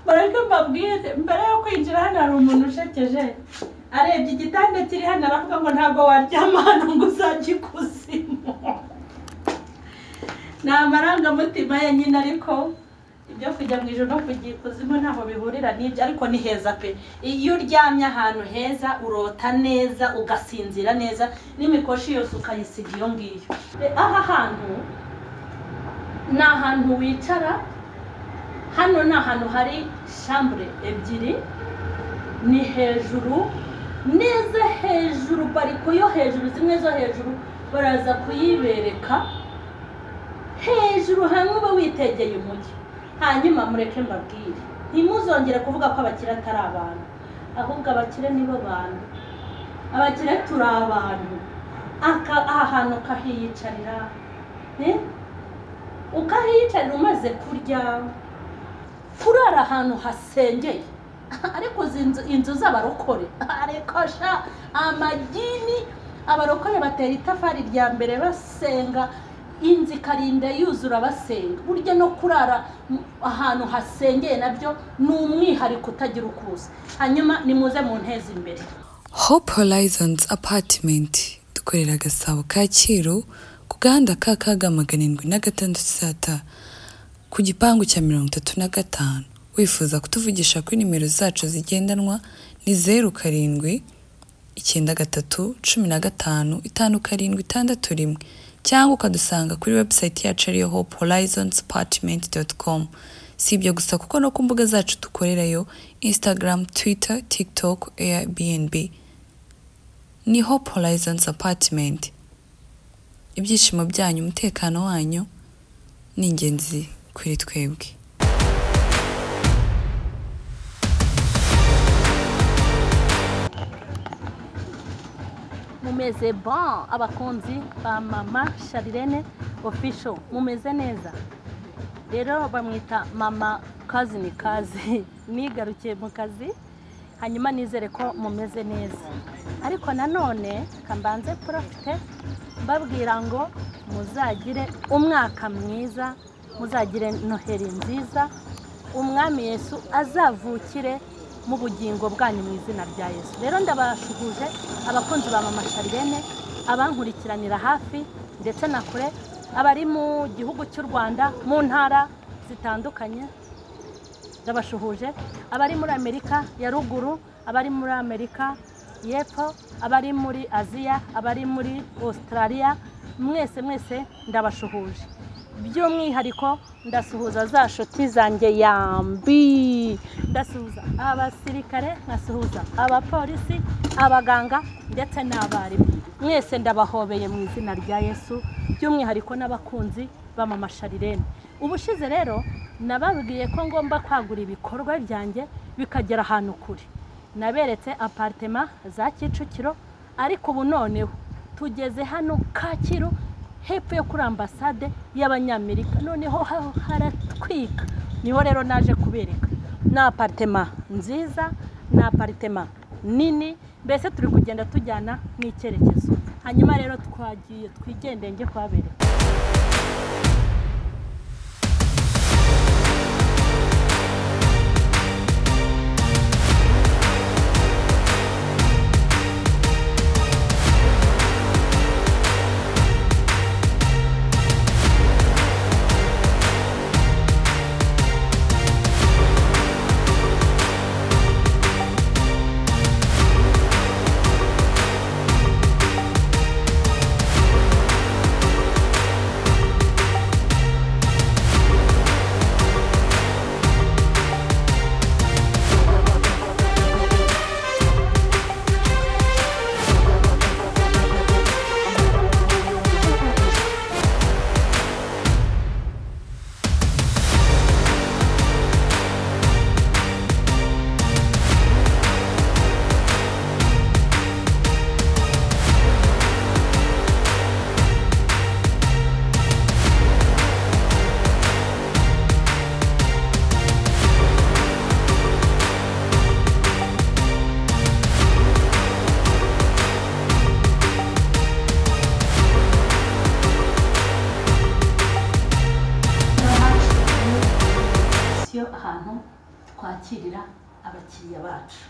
baraka mbabwire mbere yo kwinjira hano hari umuntu ushekeje arebye igitanda kiri hano aravuga ngo ntabwo waryama hano ngo uzajye ikuzimu. Ni amarangamutima ya nyine ariko ibyo kujya mu ijoro no kujya ikuzimu ntaho bihurira n'ibyo, ariko ni heza pe. Iyo uryamye ahantu heza urota neza ugasinzira neza n'imikoshi yose ukayisiga iyo ngiyo. Aha hantu ni ahantu wicara, hano ni ahantu hari chambre ebyiri, ni hejuru neza, hejuru bariko yo hejuru, zimwe zo hejuru baraza kuyibereka hejuru hamwe uba witegeye umujyi. Hanyuma mureke mbabwire, ntimuzongere kuvuga ko abakire atari abantu, ahubwo abakire nibo bantu. Abakire turi abantu. Aha hantu ukahiyicarira, ukahiyicarira umaze kurya, kurara ahantu hasengeye. Ariko inzu z'abarokore, ariko sha amagini abarokore batera itafari rya mbere basenga, inzi karinda yuzura basenga. Burya no kurara ahantu hasengeye nabyo ni umwihariko utagira ukuza. Hanyuma nimuze mu ntezi imbere. Hope Horizons Apartment dukorera Gasabo Kacyiru ku gahanda ka K706 ku gipangu cya 35. Wifuza kutuvugisha kuri nimero zacu zigendanwa ni 07 93 15 576 cyangwa ukadusanga kuri website yacu ariyo hopehorizonsapartment.com. Si ibyo gusa kuko no ku mbuga zacu dukorerayo Instagram, Twitter, TikTok, Airbnb. Ni Hope Horizons Apartment. Ibyishimo byanyu, umutekano wanyu ni ingenzi kuri twebwe. Mumeze bon abakunzi ba Mama Sharirene official, mumeze neza. Rero bamwita Mama Kazi nigarukiye mu kazi, hanyuma nizere ko mumeze neza. Ariko nanone kambanze profite babwira ngo muzagire umwaka mwiza, muzagire noheri nziza, umwami Yesu azavukire mu bugingo bwanyu mu izina rya Yesu. Rero ndabashuhuje abakunzi ba Mama Sharirene, abankurikiranira hafi ndetse na kure, abari mu gihugu cy'u Rwanda mu ntara zitandukanye ndabashuhuje, abari muri Amerika ya ruguru, abari muri Amerika y'epfo, abari muri Aziya, abari muri Australia, mwese ndabashuhuje. By'umwihariko ndasuhuza za nshuti zanjye yambi, ndasuhuza abasirikare, nkasuhuza abapolisi, abaganga ndetse n'abarimu. Mwese ndabahobeye mu izina rya Yesu, by'umwihariko n'abakunzi ba Mama Sharirene. Ubushize rero nababwiye ko ngomba kwagura ibikorwa byanjye bikagera ahantu kure. Naberetse apartment za Kicukiro, ariko ubu noneho tugeze hano Kacyiru hepfo yo kuri ambasade y'Abanyamerika. Noneho haratwika, niho rero naje kubereka. Na apartment nziza, na apartment nini, mbese turi kugenda tujyana n'icyerekezo. Hanyuma rero twagiye twigendenge kwabereka. twakirira abakiriya bacu.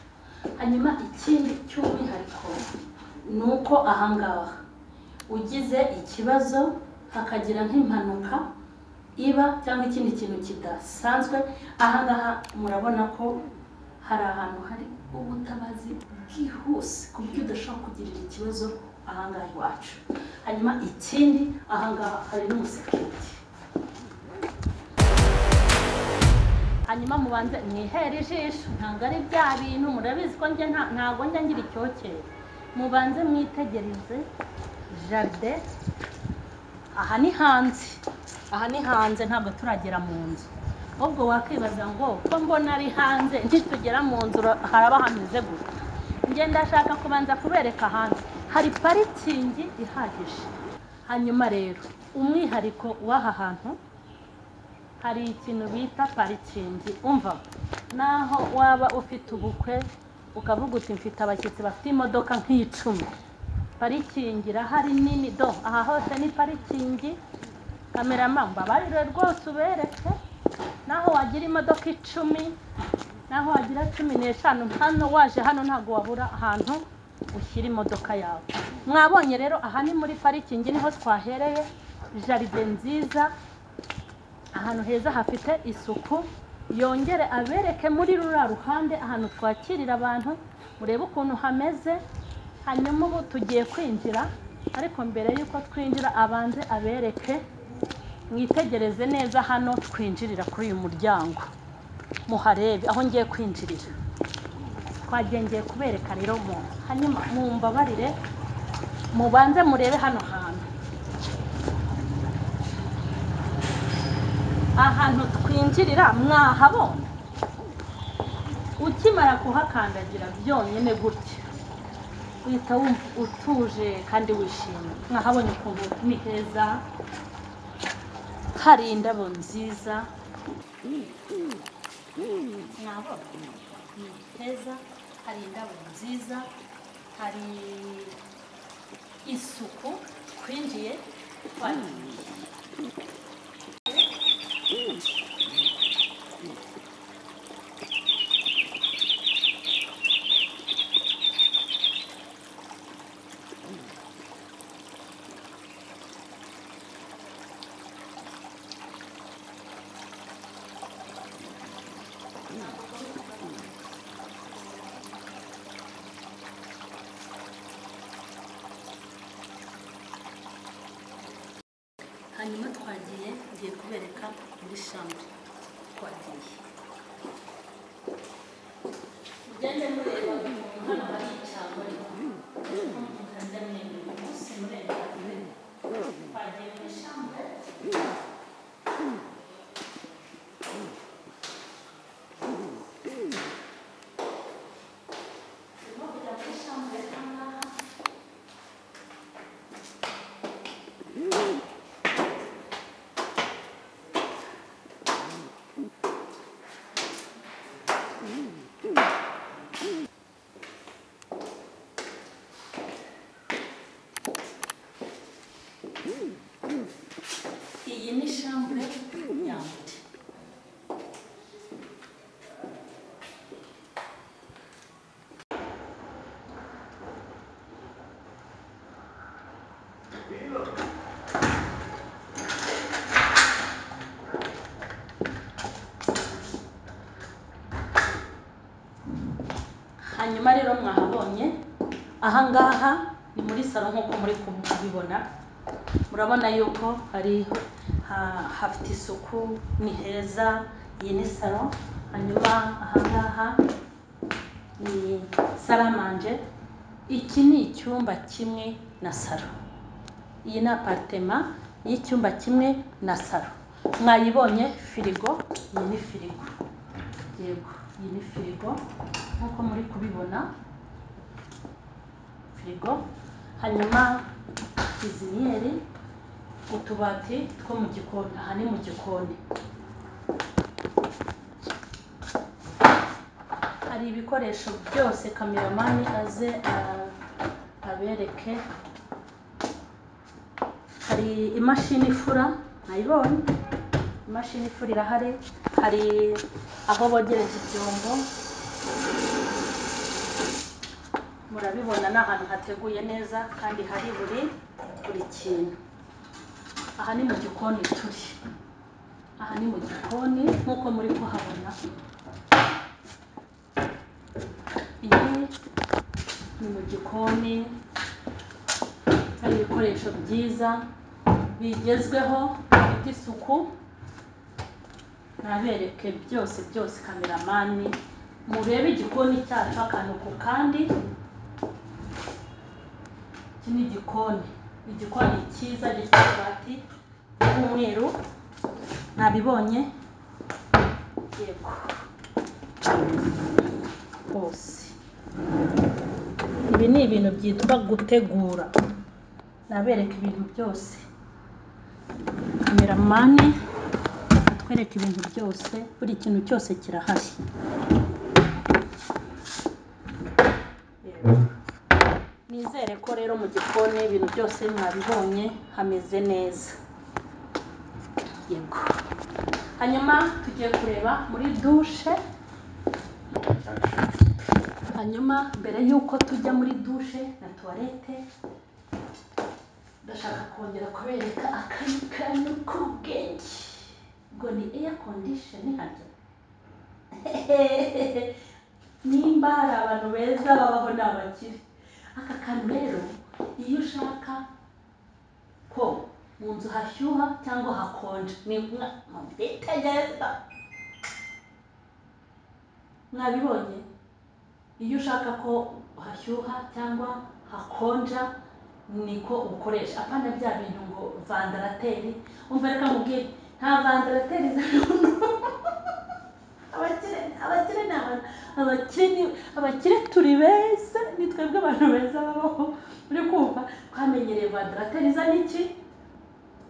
Hanyuma ikindi cy'umwihariko ni uko ahangaha ugize ikibazo hakagira nk'impanuka iba cyangwa ikindi kintu kidasanzwe, ahangaha murabona ko hari ahantu hari ubutabazi bwihuse ku buryo udashobora kugirira ikibazo ahangaha iwacu. Hanyuma ikindi ahangaha hari n'umusekirite. Hanyuma mubanze mwihere ijisho, ntabwo ari bya bintu murabizi ko njye ntabwo njya ngira icyokere. Mubanze mwitegereze jaride. Aha ni hanze ntabwo turagera mu nzu. Ubwo wakwibaza ngo ko mbona ari hanze ntitugera mu nzu haraba hameze gute. Njye ndashaka kubanza kubereka hanze hari parikingi ihagije. Hanyuma rero umwihariko w'aha hantu hari ikintu bita parikingi. Umva, naho waba ufite ubukwe ukavuga uti mfite abashyitsi bafite imodoka nk'icumi, parikingi irahari nini do. Aha hose ni parikingi. Kameramani mbabarire rwose ubereke, naho wagira imodoka 10, naho wagira 15, hano waje hano ntabwo wabura ahantu ushyira imodoka yawe. Mwabonye rero aha ni muri parikingi, niho twahereye. Jaride nziza, ahantu heza hafite isuku. Yongere abereke muri rura ruhande ahantu twakirira abantu, murebe ukuntu hameze. Hanyuma ubu tugiye kwinjira, ariko mbere yuko twinjira abanze abereke. Mwitegereze neza hano twinjirira kuri uyu muryango, muharebe aho ngiye kwinjirira. Twagiye kubereka rero mu hanyuma mumbabarire mubanze murebe hano hantu. Ahantu twinjirira mwahabona, ukimara kuhakandagira byonyine gutya uhita wumva utuje kandi wishimye. Mwahabonye ukuntu ni heza, hari indabo nziza. Mwabona ni heza, hari indabo nziza, hari isuku. Twinjiye twagiye. Hanyuma ngiye kubereka muri chambre twagiye. Ugende mureba hano hari icyambo kandi mwembi munsi mureba twagiye muri chambre. Iyi ni chambre yanjye. Hanyuma rero mwahabonye ahangaha ni muri salon nkuko muri kubibona. Murabona yuko hari hafite isuku, ni heza. Iyi ni salon. Hanyuma ahangaha ni salle à manger. Iki ni icyumba kimwe na salon. Iyi ni appartement y'icyumba kimwe na salon. Mwayibonye firigo, iyi ni firigo. Yego, iyi ni firigo nkuko muri kubibona, firigo. Hanyuma iziniyeri, utubati two mu gikoni. Aha ni mu gikoni. Hari ibikoresho byose, kameramani aze abereke. Hari imashini ifura, nayibonye imashini ifura irahari. hari aho bogereje ibyombo, murabibona n'ahantu hateguye neza kandi hari buri kintu. Aha ni mu gikoni turi, aha ni mu gikoni nk'uko muri kuhabona. Iyi ni mu gikoni, hari ibikoresho byiza bigezweho bifite isuku. Nabereke byose kameramani, murebe igikoni cyacu akantu ku kandi. Iki ni igikoni cyiza gifite amabati y'umweru, nabibonye yego hose. Ibi ni ibintu byitwa gutegura, nabereka ibintu byose. Kameramani atwereka ibintu byose, buri kintu cyose kirahari. Nizere ko rero mu gikoni ibintu byose mwabibonye, hameze neza. Yego, hanyuma tugiye kureba muri dushe. Hanyuma mbere yuko tujya muri dushe na toilette, ndashaka kongera kubereka akantu k'ubwenge. Ngo ni air condition hano. Nimba hari abantu beza babaho n'abakire. Aka kantu rero, iyo ushaka ko mu nzu hashyuha cyangwa hakonje, ni mwitegereza. Mwabibonye? Iyo ushaka ko hashyuha cyangwa hakonja, niko ukoresha. Apana bya bintu ngo vandarateri. Umva reka mubwire, nta vandarateri z'umuntu. Abakire turi beza, ni twebwe abantu beza babaho. Uri kumva, twamenyereye vandarateri izana iki?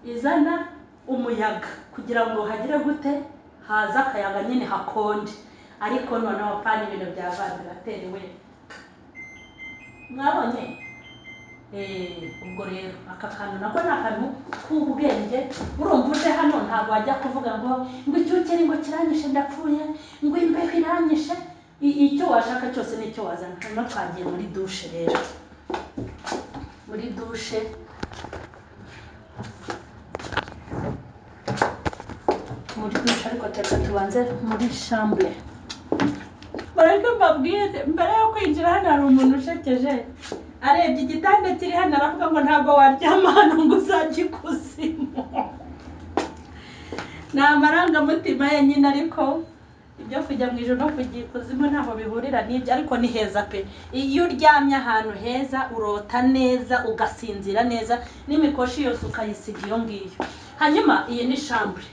Izana umuyaga kugira ngo hagire gute, haza akayaga nyine hakonje. Ariko noneho apana ibintu bya vandarateri we. Mwabonye? Ubwo rero aka kantu nako ni akantu k'ubwenge. Urumva uje hano ntabwo wajya kuvuga ngo icyukere ngo kiranyishe ndapfuye, ngo imbeho iranyishe. Icyo washaka cyose nicyo wazana. Hano twagiye muri dushe rero. Muri dushe ariko teka tubanze muri chambre. Bareke mbabwire, mbere yo kwinjira hano hari umuntu ushekeje. Arebye igitanda kiri hano aravuga ngo ntabwo waryama hano ngo uzajye ikuzimu. Ni amarangamutima ye nyine, ariko ibyo kujya mu ijoro no kujya ikuzimu ntabwo bihurira n'ibyo, ariko ni heza pe. Iyo uryamye ahantu heza urota neza, ugasinzira neza, n'imikoshi yose ukayisiga iyo ngiyo. Hanyuma iyi ni chambre,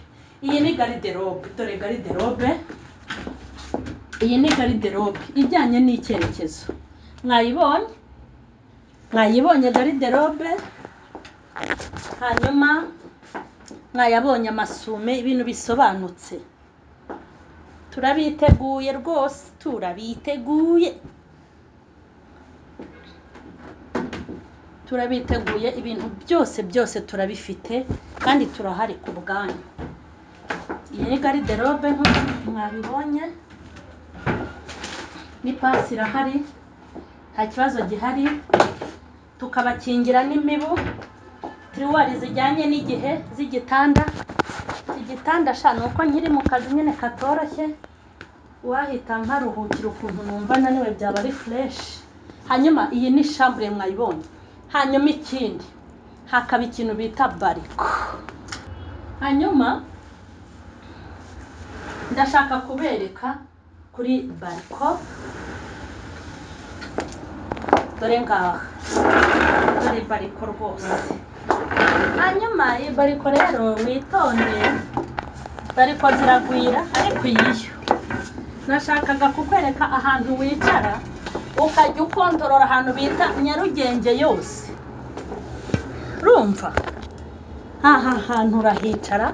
iyi ni garde-robe. Dore garde-robe, iyi ni garde-robe ijyanye n'icyerekezo. Mwayibonye garde-robe. Hanyuma mwayabonye amasume, ibintu bisobanutse. Turabiteguye rwose, turabiteguye ibintu byose turabifite kandi turahari ku bwanyu. Iyi ni garde-robe nk'uko mwabibonye, ni pasi irahari, nta kibazo gihari. Tukabakingira n'imibu, tiruwari zijyanye n'igihe z'igitanda. Igitanda shano uko nkiri mu kazi nyine katoroshye, wahita nkaruhukira ukuntu numva naniwe, byaba ari fresh. Hanyuma iyi ni chambre mwayibonye. Hanyuma ikindi hakaba ikintu bita bariko. Hanyuma ndashaka kubereka kuri bariko. Dore ngaha, dore bariko rwose. Hanyuma iyi bariko rero witonde, bariko ziragwira, ariko iyo nashakaga kukwereka ahantu wicara ukajya ukontorora ahantu bita Nyarugenge yose. Urumva? Aha hantu urahicara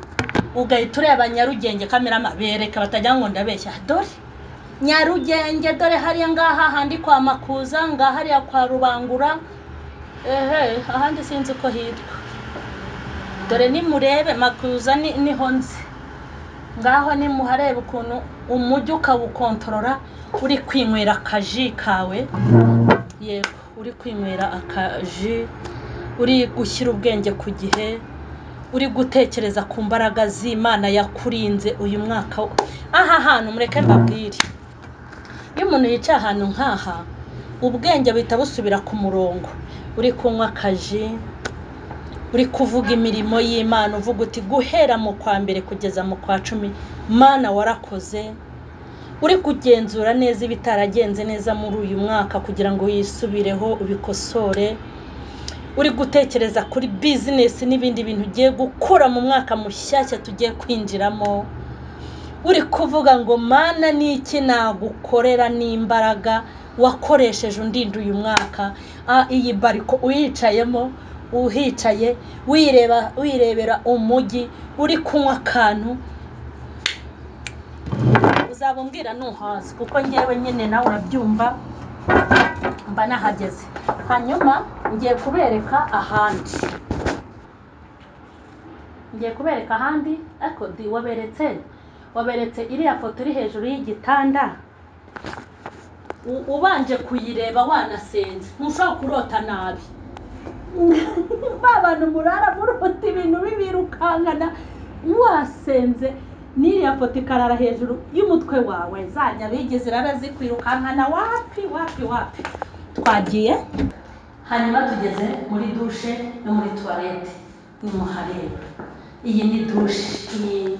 ugahita ureba Nyarugenge. Kamera mabereka batajya ngo ndabeshya. Dore Nyarugenge, dore hariya ngaha handi kwa Makuza, ngaha hariya kwa Rubangura, ahandi sinzi uko hitwa. Dore ni murebe Makuza niho nzi. ngaho ni muhareba ukuntu umujyi ukawukontorora uri kwinywera akaji kawe. Yego, uri kwinywera akaji, uri gushyira ubwenge ku gihe, uri gutekereza ku mbaraga z'Imana yakurinze uyu mwaka. Aha hantu mureke mbabwire, iyo umuntu yicaye ahantu nk'aha ubwenge buhita busubira ku murongo. Uri kunywa akaji, uri kuvuga imirimo y'Imana, uvuga uti guhera mu kwa mbere kugeza mu kwa 10 Mana warakoze. Uri kugenzura neza ibitaragenze neza muri uyu mwaka kugira ngo yisubireho ubikosore. Uri gutekereza kuri business n'ibindi bintu ugiye gukora mu mwaka mushyashya tugiye kwinjiramo. Uri kuvuga ngo Mana niki nagukorera n'imbaraga wakoresheje undinda uyu mwaka. Iyi bariko uyicayemo, uhicaye wirebera umujyi, uri kunywa akantu, uzabumbwira nuhazi kuko ngewe nyine nawe urabyumva mba nahageze. Hanyuma ngiye kubereka ahandi, ariko di waberetse iriya foto iri hejuru y'igitanda, ubanje kuyireba wanasenze, ntushobora kurota nabi. Abantu murara murota ibintu bibirukankana, wasenze n'iriya foto ikarara hejuru y'umutwe wawe, zanya bigeze rara zikwirukankana. Wapi twagiye. Hanyuma tugeze muri dushe no muri toilette. Ni muhareba, iyi ni dushe, iyi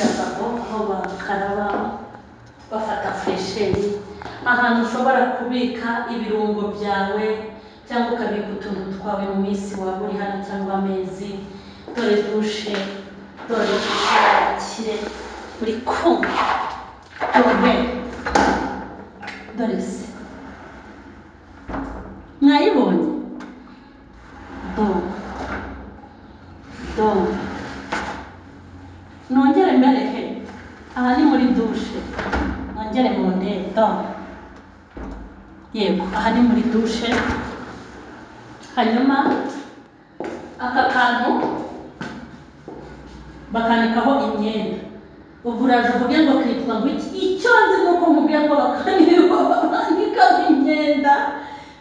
aho bakaraba bafata fresheri, ahantu ushobora kubika ibirungo byawe cyangwa ukabika utuntu twawe mu minsi waba uri hano cyangwa amezi. Dore dushe, dore kire uri kumva, dore se mwayibonye. Nongere mbereke, aha ni muri dushe, nongere mu ndende. Yego, aha ni muri dushe. Hanyuma aka kantu bakanikaho imyenda. Uguraje uvuge ngo kitwa ngo icyo nzi nuko mubwiye ngo bakanikaho imyenda.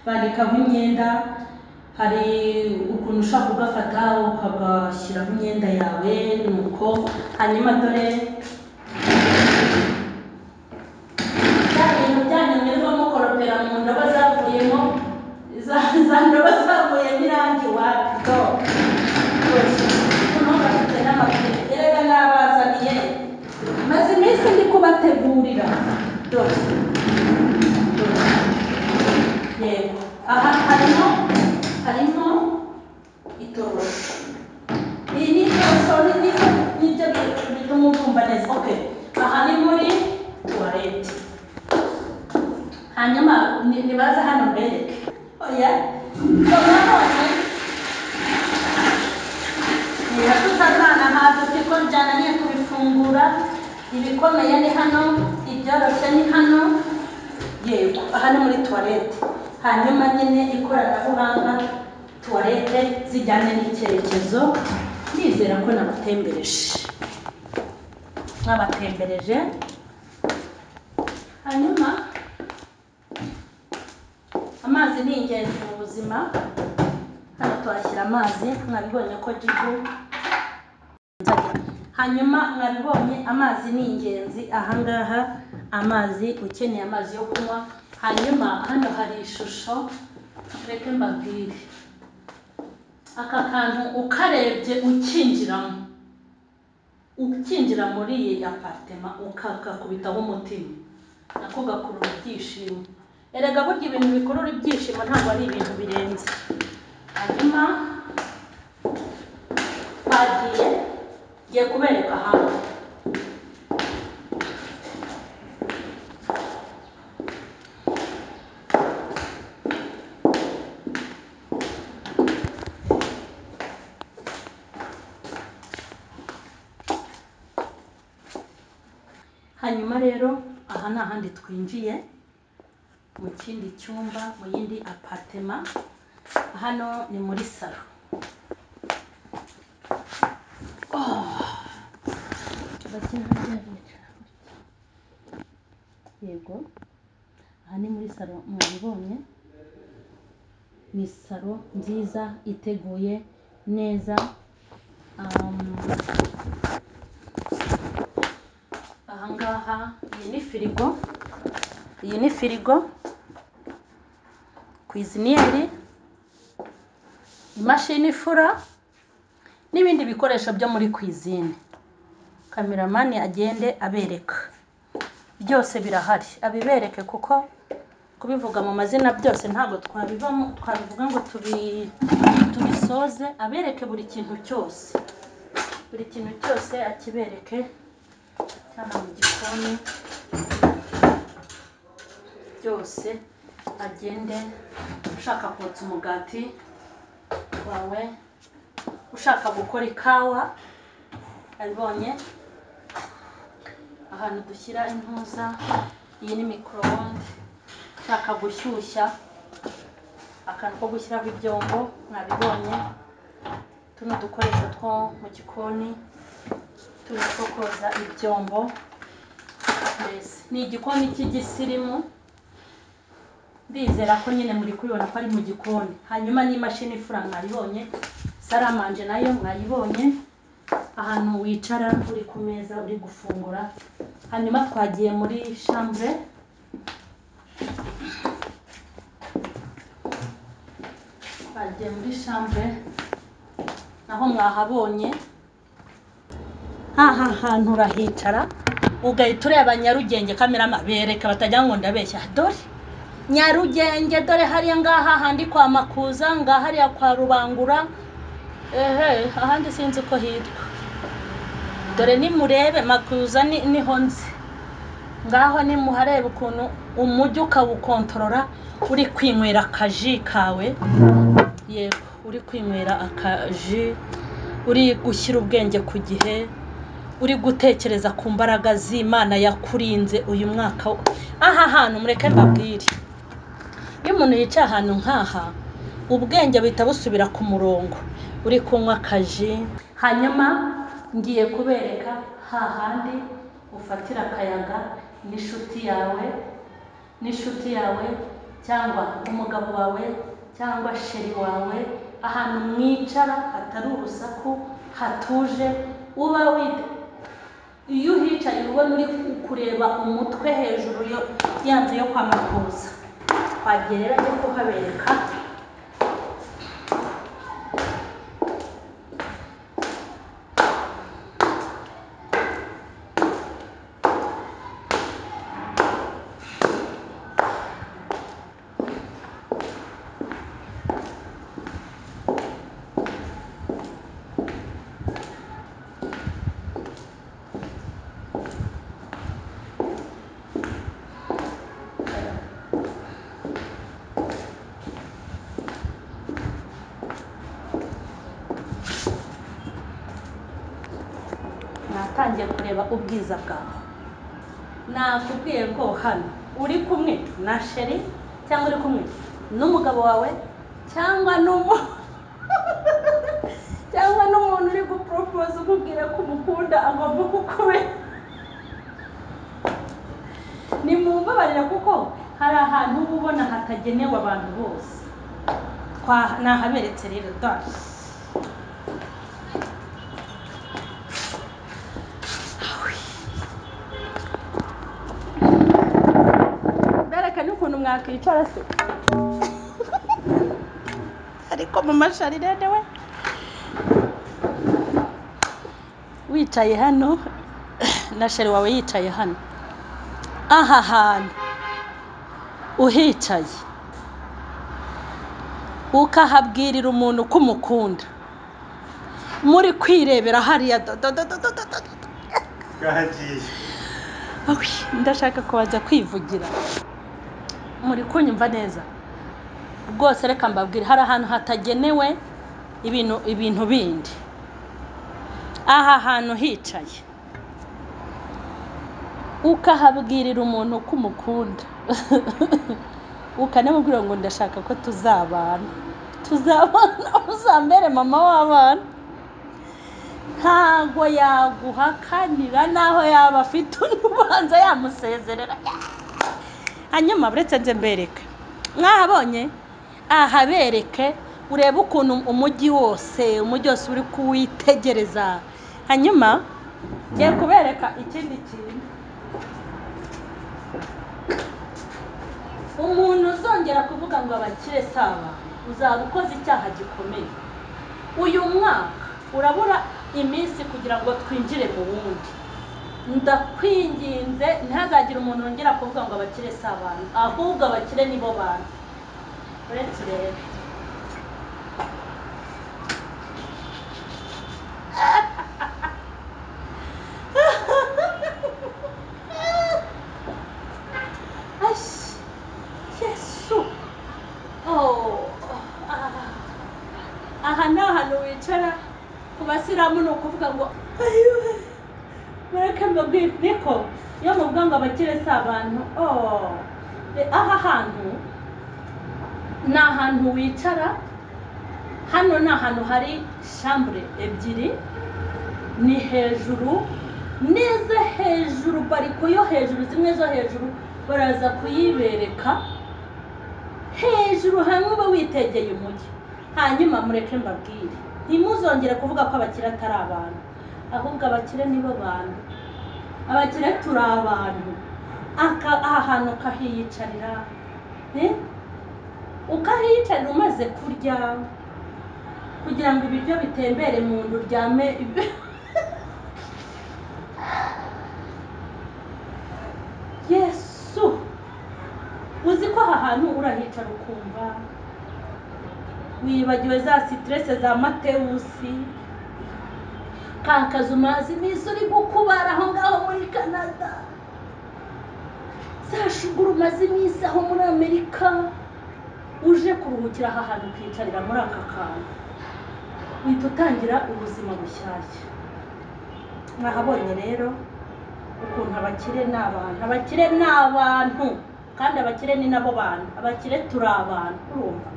Bandikaho imyenda, hari ukuntu ushaka kugafata ukagashyiraho imyenda yawe nuko. Hanyuma dore ibintu byanyu mwirirwa mukoropera mu ndobo zavuyemo, za ndobo zavuyemo irangi wapi. Uno bafite n'amapine, erega nabazaniye maze iminsi ndi kubategurira. Yego, aha harimo itoroshi. Iyi ni itoroshi n'ibyo bituma ukumva neza. Okay, aha ni muri toilette. Hanyuma nibaza hano mbereke. Oya, none tutazana haza kuko byananiye kubifungura. Ibikomeye ni hano, ibyoroshye ni hano. Yego, aha ni muri toilette. Hanyuma nyine ikoranabuhanga, toilette zijyanye n'icyerekezo. Nizera ko nabatembereje. Hanyuma amazi ni ingenzi mu buzima. Hano tuhashyira amazi, mwabibonye ko jibu. Hanyuma mwabibonye amazi ni ingenzi ahangaha. Amazi, ukeneye amazi yo kunywa. Hanyuma hano hari ishusho, reke mbabwire. Aka kantu ukarebye ukinjira muri iyi apartment ukakubitaho umutima, nako gakurura ibyishimo. Erega burya ibintu bikurura ibyishimo ntabwo ari ibintu birenze. Hanyuma ngiye kubereka hano. Hanyuma rero aha ni ahandi twinjiye mu kindi cyumba, mu yindi apartment. Hano ni muri salo. yego aha ni muri salo mwabibonye ni salo nziza iteguye neza ahangaha iyi ni firigo kwiziniyeri imashini ifura n'ibindi bikoresho byo muri kwizine kameramani agende abereka byose birahari abibereke kuko kubivuga mu mazina byose ntabwo twabivuga ngo tubisoze abereke buri kintu cyose akibereke cyane mu gikoni byose agende ushaka kotsa umugati wawe ushaka gukora ikawa abibonye ahantu dushyira intuza iyi ni micro-onde ushaka gushyushya akantu ko gushyiraho ibyombo mwabibonye tuno dukoresho two mu gikoni turi two koza ibyombo mbese ni igikoni cy'igisirimu ndizera ko nyine muri kubibona ko ari mu gikoni hanyuma n'imashini ifura mwabibonye saramanje nayo mwayibonye ahantu wicara uri ku meza uri gufungura hanyuma twagiye muri chambre naho mwahabonye aha hantu urahicara ugahita ureba Nyarugenge kamera bereka batajya ngo ndabeshya dore Nyarugenge dore hariya ngaha handi kwa Makuza ngaha hariya kwa Rubangura ahandi sinzi uko hitwa dore ni murebe Makuza niho nzi ngaho ni muharebe ukuntu umujyi ukawukontorora uri kwinywera akaji kawe yego uri kwinywera akaji uri gushyira ubwenge ku gihe uri gutekereza ku mbaraga z'Imana yakurinze uyu mwaka aha hantu mureke mbabwire iyo umuntu yicaye ahantu nkaha ubwenge buhita busubira ku murongo uri kunywa akaji hanyuma ngiye kubereka hahandi ufatira akayaga n'ishuti yawe cyangwa umugabo wawe cyangwa sheri wawe ahantu mwicara hatari urusaku hatuje uba iyo uhicaye ubona uri kureba umutwe hejuru yanzu yo kwa Makuza twagerera cyo kuhabereka natangiye kureba ubwiza bwawe nakubwiye ko hano uri kumwe na sheri cyangwa uri kumwe n'umugabo wawe cyangwa n'umuntu uri gupropose ukubwira ko umukunda agomba kukubera ni mumbabarira kuko hari ahantu uba ubona hatagenewe abantu bose nahaberetse rero dore n'ukuntu mwakwicara se ariko mu masharirene we wicaye hano na sheri wawe yicaye hano aha hantu uhicaye ukahabwirira umuntu ko umukunda muri kwirebera hariya ndashaka kubaza kwivugira muri kunyumva neza rwose reka mbabwire hari ahantu hatagenewe ibintu bindi aha hantu hicaye ukahabwirira umuntu ko umukunda ukanamubwira ngo ndashaka ko tuzabana uzambere mama w'abana ntago yaguhakanira naho yaba afite urubanza yamusezerera. Hanyuma buretse nje mbereke, mwahabonye ahabereke urebe ukuntu umujyi wose uri kuwitegereza. Hanyuma ngiye kubereka ikindi kintu. Umuntu uzongera kuvuga ngo abakire saba uzaba ukoze icyaha gikomeye. Uyu mwaka urabura iminsi kugira ngo twinjire mu wundi. Ndakwinginze ntihazagire umuntu wongera kuvuga ngo abakire saba, ahubwo abakire nibo bantu. Uretse rero aha ni ahantu wicara ku basiramu ni ukuvuga ngo mureke mbabwire niko iyo muvuga ngo abakire si abantu. Aha hantu ni ahantu wicara. Hano ni ahantu hari shambure ebyiri, ni hejuru neza, hejuru bariko yo hejuru, zimwe zo hejuru baraza kuyibereka hejuru, hamwe uba witegeye umujyi. Hanyuma mureke mbabwire, ntimuzongere kuvuga ko abakire atari abantu, ahubwo abakire nibo bantu. Abakire turi abantu. Aha hantu ukahiyicarira, ukahiyicarira umaze kurya, kugira ngo ibiryo bitembere mu nda uryame. Yesu, uzi ko aha hantu urahicara ukumva wibagiwe za stress za Matewusi, kankaza umazi iminsi uri gukubara aho ngaho muri Canada, zashugura umaze iminsi aho muri Amerika, uje kuruhukira aha hantu ukicarira muri aka kantu, uhita utangira ubuzima bushyashya. Mwahabonye rero ukuntu abakire ni abantu. Abakire ni abantu, kandi abakire ni nabo bantu. Abakire turi abantu, urumva.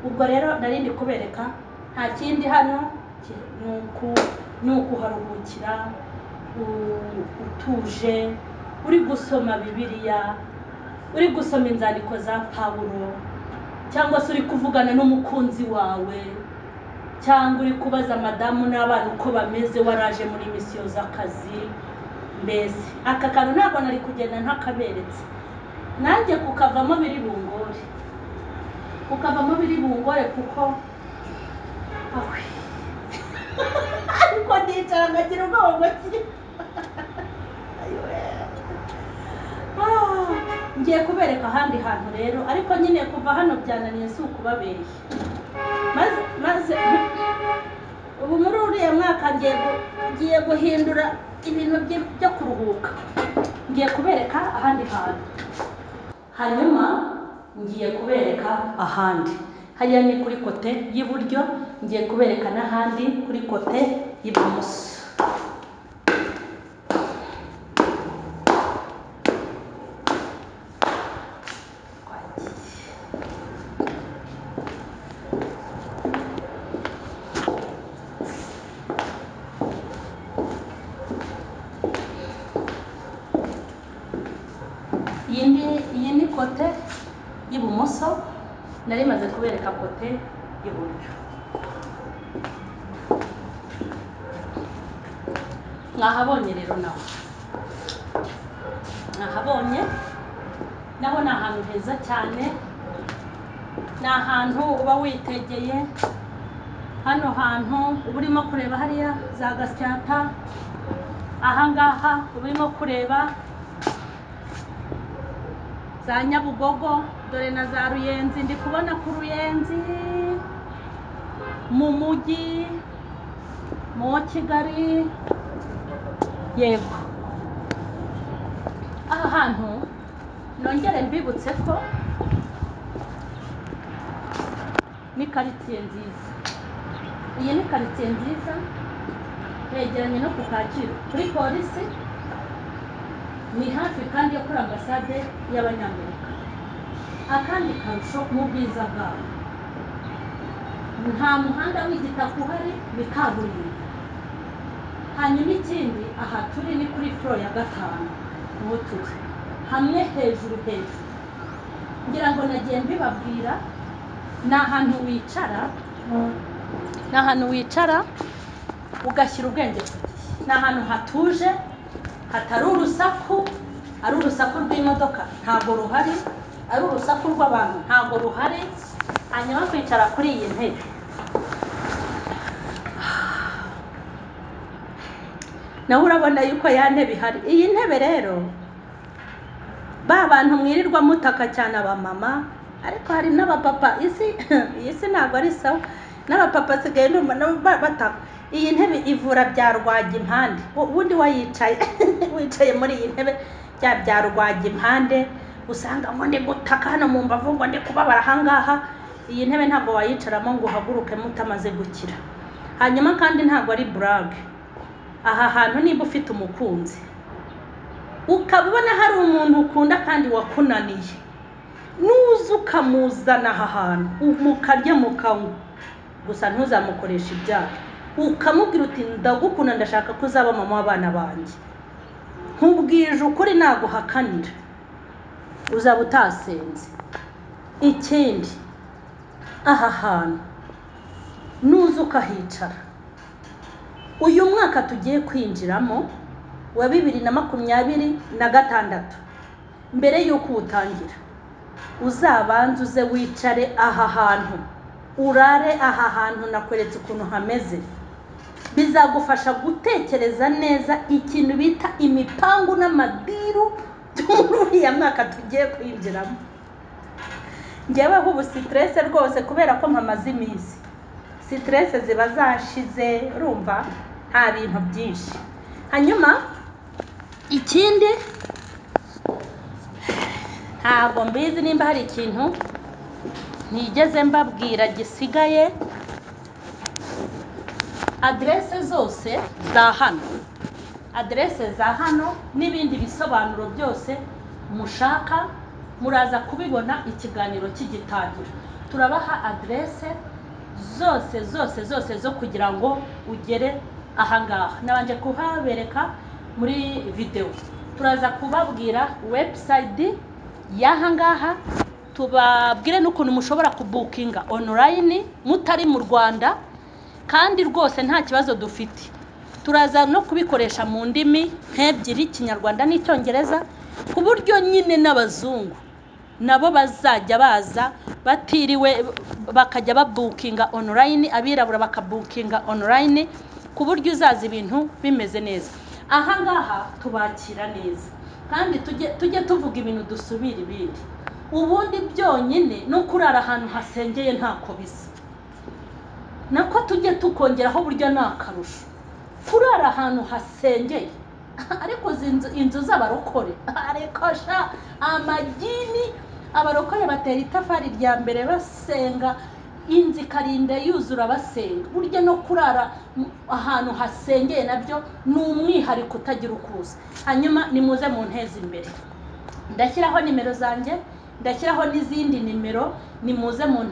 Ubwo rero narindi kubereka nta kindi hano ni ukuharuhukira utuje, uri gusoma Bibiliya, uri gusoma inzandiko za Pawulo, cyangwa se uri kuvugana n'umukunzi wawe, cyangwa uri kubaza madamu n'abana uko bameze waraje muri misiyo z'akazi. Mbese aka kantu ntabwo nari kugenda ntakaberetse, nanjye kukavamo biri bungore, kuko ariko ndicara ngagira ubwoba kiri. Ngiye kubereka ahandi hantu rero, ariko nyine kuva hano byananiye si ukubabeshya. Maze ubu muri uriya mwaka ngiye guhindura ibintu byo kuruhuka. Ngiye kubereka ahandi hantu, hanyuma ngiye kubereka ahandi. Hariya ni kuri kote y'iburyo, ngiye kubereka n'ahandi kuri kote y'ibumoso. Iyi ni kote y'ibumoso, nari maze kubereka kote y'iburyo. Mwahabonye rero naho ni ahantu heza cyane, ni ahantu uba witegeye. Hano hantu uba urimo kureba hariya za Gasyata, ahangaha uba urimo kureba za Nyabugogo, dore na za Ruyenzi. Ndi kubona ku Ruyenzi mu mujyi mu Kigali. Yego, aha hantu nongere mbibutse ko ni quartier nziza. Iyi ni quartier nziza, yegeranye no ku Kacyiru kuri polisi, ni hafi kandi yo kuri ambasade y'Abanyamerika. Akandi karusho mu bwiza bwaho, nta muhanda w'igitaka uhari, ni kaburimbo. hanyuma ikindi aha turi ni kuri floor ya 5 ubu turi hamwe hejuru ngira ngo nagiye mbibabwira ni ahantu wicara ugashyira ubwenge ku gihe, ni ahantu hatuje hatari urusaku, ari urusaku rw'imodoka ntabwo ruhari, ari urusaku rw'abantu ntabwo ruhari. Hanyuma kwicara kuri iyi ntebe, nawe urabona yuko ya ntebe ihari. Iyi ntebe rero ba bantu mwirirwa mutaka cyane abamama, ariko hari n'abapapa, iyi si ntabwo ari sawa, n'abapapa sigaye numva bataka. Iyi ntebe ivura bya rwajya impande, ubundi wicaye muri iyi ntebe bya rwajya impande, usanga ngo ndi gutaka hano mu mbavu, ngo ndi kubabara ahangaha. Iyi ntebe ntabwo wayicaramo ngo uhaguruke mutamaze gukira. Hanyuma kandi ntabwo ari burage. Aha hantu niba ufite umukunzi ukabona hari umuntu ukunda kandi wakunaniye, nuza ukamuzana aha hantu mukarya mukanywa, gusa ntuzamukoresha ibyaha, ukamubwira uti ndagukunda, ndashaka ko uzaba mama w'abana banjye, nkubwije ukuri naguhakanira, uzaba utasenze. Ikindi, aha hantu nuza ukahicara, uyu mwaka tugiye kwinjiramo wa 2026, mbere y'uko utangira uzabanze uze wicare aha hantu, urare aha hantu nakweretse ukuntu hameze. Bizagufasha gutekereza neza ikintu bita imipangu n'amadiru muri uriya mwaka tugiye kwinjiramo. Njyeweho ubu stress rwose kubera ko mpamaze iminsi, stress ziba zashize, urumva nta bintu byinshi. Hanyuma ikindi, ntabwo mbizi nimba hari ikintu ntigeze mbabwira gisigaye. Adresse zose za hano n'ibindi bisobanuro byose mushaka muraza kubibona ikiganiro cy'igitangira. Turabaha adresse zose zo kugira ngo ugere ahangaha. Nabanje kuhabereka muri video. Turaza kubabwira website y'ahangaha, tubabwire n'ukuntu mushobora kubukinga online mutari mu Rwanda, kandi rwose nta kibazo dufite. Turaza no kubikoresha mu ndimi nk'ebyiri, Kinyarwanda n'Icyongereza, ku buryo nyine n'abazungu nabo bazajya baza batiriwe bakajya babukinga online, abirabura bakabukinga online, ku buryo uzaza ibintu bimeze neza. Ahangaha tubakira neza, kandi tujye tuvuga ibintu dusubira ibindi. Ubundi byonyine no kurara ahantu hasengeye ntako bisa, nako tujye tukongeraho buryo nakarusho kurara ahantu hasengeye. Ariko inzu z'abarokore, ariko sha amagini, abarokore batera itafari rya mbere basenga, inzu ikarinda yuzura basenga. Burya no kurara ahantu hasengeye nabyo ni umwihariko utagira ukuza. Hanyuma nimuze mu ntezi imbere, ndashyiraho nimero zanjye, ndashyiraho n'izindi nimero, nimuze mu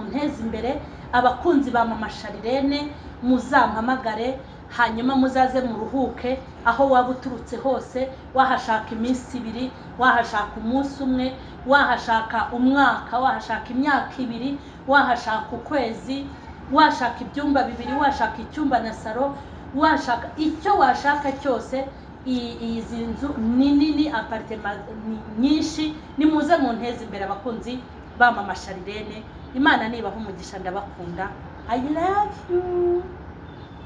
ntezi imbere. Abakunzi ba Mama Sharirene muzampamagare, hanyuma muzaze muruhuke aho waba uturutse hose, wahashaka iminsi 2, wahashaka umunsi umwe, wahashaka umwaka, wahashaka imyaka 2, wahashaka ukwezi, washaka ibyumba 2, washaka icyumba na salo, washaka icyo washaka cyose. Izi nzu nini, apartment nyinshi, nimuze mu ntezi imbere abakunzi ba Mama Sharirene. Imana nibaha umugisha, ndabakunda. I love you.